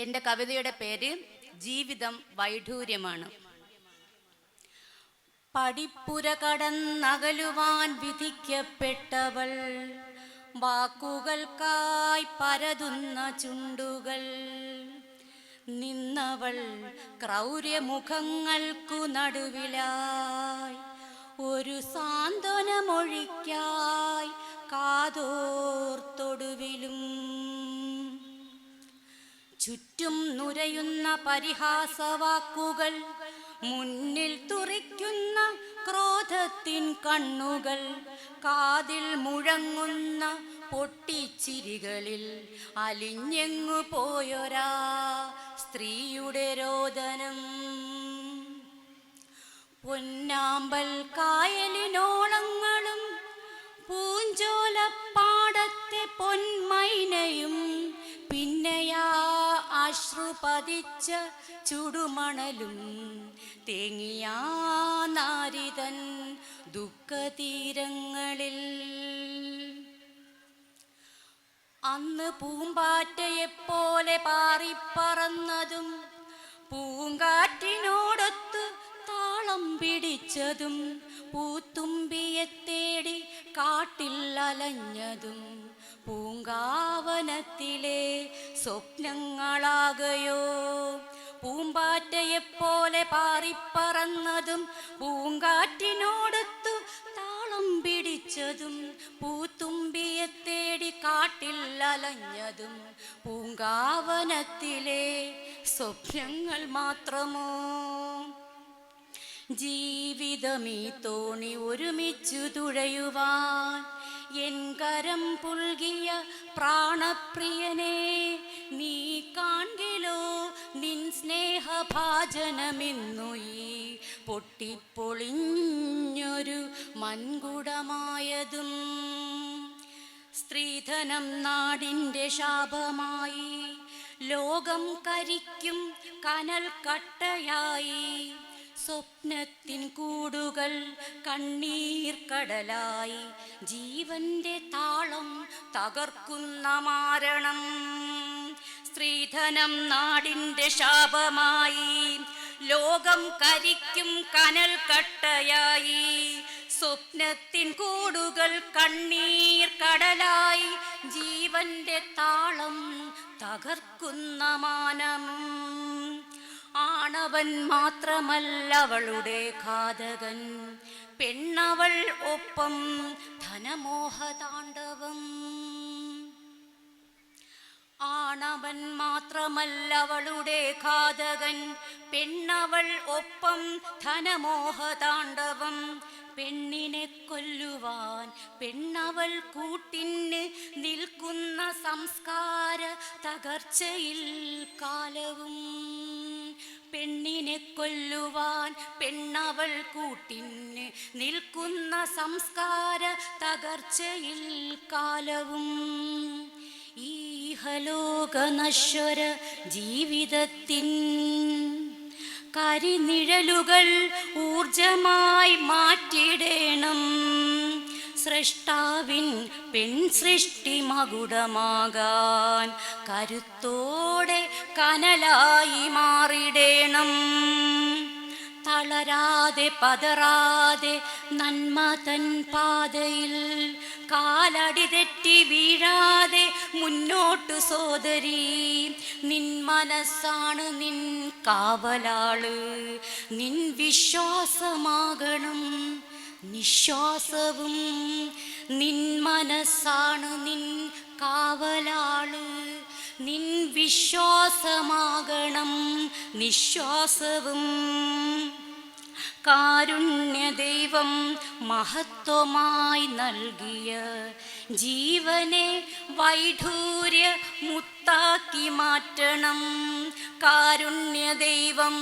എൻ്റെ കവിതയുടെ പേര് ജീവിതം വൈഡൂര്യമാണ്. പടിപ്പുര കടന്നകലുവാൻ വിധിക്കപ്പെട്ടവൾ, വാക്കുകൾക്കായി പരതുന്ന ചുണ്ടുകൾ നിന്നവൾ, ക്രൗര്യമുഖങ്ങൾക്കു നടുവിലായി ഒരു സാന്ത്വനമൊഴിക്കായി കാതോർത്തൊടുവിലും. ചുറ്റും നുരയുന്ന പരിഹാസവാക്കുകൾ, മുന്നിൽ തുറിക്കുന്ന ക്രോധത്തിൻ കണ്ണുകൾ, കാതിൽ മുഴങ്ങുന്ന പൊട്ടിച്ചിരികളിൽ അലിഞ്ഞെങ്ങു പോയൊരാ സ്ത്രീയുടെ രോദനം. പൊന്നാമ്പൽ കായലിനോളങ്ങളും പൂഞ്ചോലപ്പാടത്തെ പൊന്മൈനയും, പിന്നെയാ അശ്രുപതിച്ച ചുടുമണലും, തേങ്ങിയാ നാരിതൻ ദുഃഖതീരങ്ങളിൽ. അന്ന് പൂമ്പാറ്റയെപ്പോലെ പാറിപ്പറന്നതും, പൂങ്കാറ്റിനോടൊത്ത് താളം പിടിച്ചതും, പൂത്തുമ്പിയെ തേടി കാട്ടിൽ അലഞ്ഞതും, പൂങ്കാവനത്തിലെ സ്വപ്നങ്ങളാകയോ. പൂമ്പാറ്റയെപ്പോലെ പാറിപ്പറന്നതും, പൂങ്കാറ്റിനോടൊത്തു താളം പിടിച്ചതും, പൂത്തുമ്പിയെ തേടി കാട്ടിൽ അലഞ്ഞതും, പൂങ്കാവനത്തിലെ സ്വപ്നങ്ങൾ മാത്രമോ. ജീവിതമീ തോണി ഒരുമിച്ചു തുഴയുവാൻ എൻ കരം പുൽകിയ പ്രാണപ്രിയനെ, നീ കാൺകിലോ നിൻ സ്നേഹഭാജനമിന്നു ഈ പൊട്ടിപ്പൊളിഞ്ഞൊരു മൺകുടമായതും. സ്ത്രീധനം നാടിൻ്റെ ശാപമായി, ലോകം കരിക്കും കനൽ കട്ടയായി, സ്വപ്നത്തിൻ കൂടുകൾ കണ്ണീർ കടലായി, ജീവന്റെ താളം തകർക്കുന്ന മാരണം. സ്ത്രീധനം നാടിൻ്റെ ശാപമായി, ലോകം കരിക്കും കനൽ കട്ടയായി, സ്വപ്നത്തിൻ കൂടുകൾ കണ്ണീർ കടലായി, ജീവന്റെ താളം തകർക്കുന്ന മാനം. ആണവൻ മാത്രമല്ല അവളുടെ ഘാതകൻ, പെണ്ണവൾ ഒപ്പം ധനമോഹതാണ്ഡവം. ആണവൻ മാത്രമല്ല അവളുടെ ഘാതകൻ, പെണ്ണവൾ ഒപ്പം ധനമോഹതാണ്ഡവം. പെണ്ണിനെ കൊല്ലുവാൻ പെണ്ണവൾ കൂട്ടിന് നിൽക്കുന്ന സംസ്കാര തകർച്ചയിൽ കാലവും. പെണ്ണിനെ കൊല്ലുവാൻ പെണ്ണവൾ കൂട്ടിന് നിൽക്കുന്ന സംസ്കാര തകർച്ചയിൽ കാലവും. ഈഹലോക നശ്വര ജീവിതത്തിൻ കരിനിഴലുകൾ ഊർജമായി മാറ്റിടേണം. സൃഷ്ടാവിൻ പെൺ സൃഷ്ടി മകുടമാകാൻ കരുത്തോടെ കനലായി മാറിടേണം. തളരാതെ പതറാതെ നന്മ തൻ പാതയിൽ കാലടി തെറ്റി വീഴാതെ മുന്നോട്ടു സോദരി. നിൻ മനസ്സാണ് നിൻ കാവലാള്, നിൻ വിശ്വാസമാകണം നിശ്വാസവും. നിൻ മനസ്സാണ് നിൻ കാവലാള്, നിൻ വിശ്വാസമാകണം നിശ്വാസവും. കാരുണ്യ ദൈവം മഹത്വമായി നൽകിയ ജീവനെ വൈഡൂര്യ മുത്താക്കി മാറ്റണം. കാരുണ്യ ദൈവം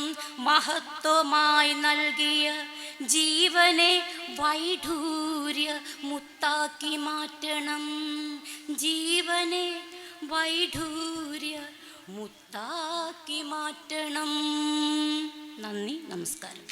മഹത്വമായി നൽകിയ ജീവനെ വൈഡൂര്യ മുത്താക്കി മാറ്റണം. ജീവനെ വൈഡൂര്യ മുത്താക്കി മാറ്റണം. നന്ദി, നമസ്കാരം.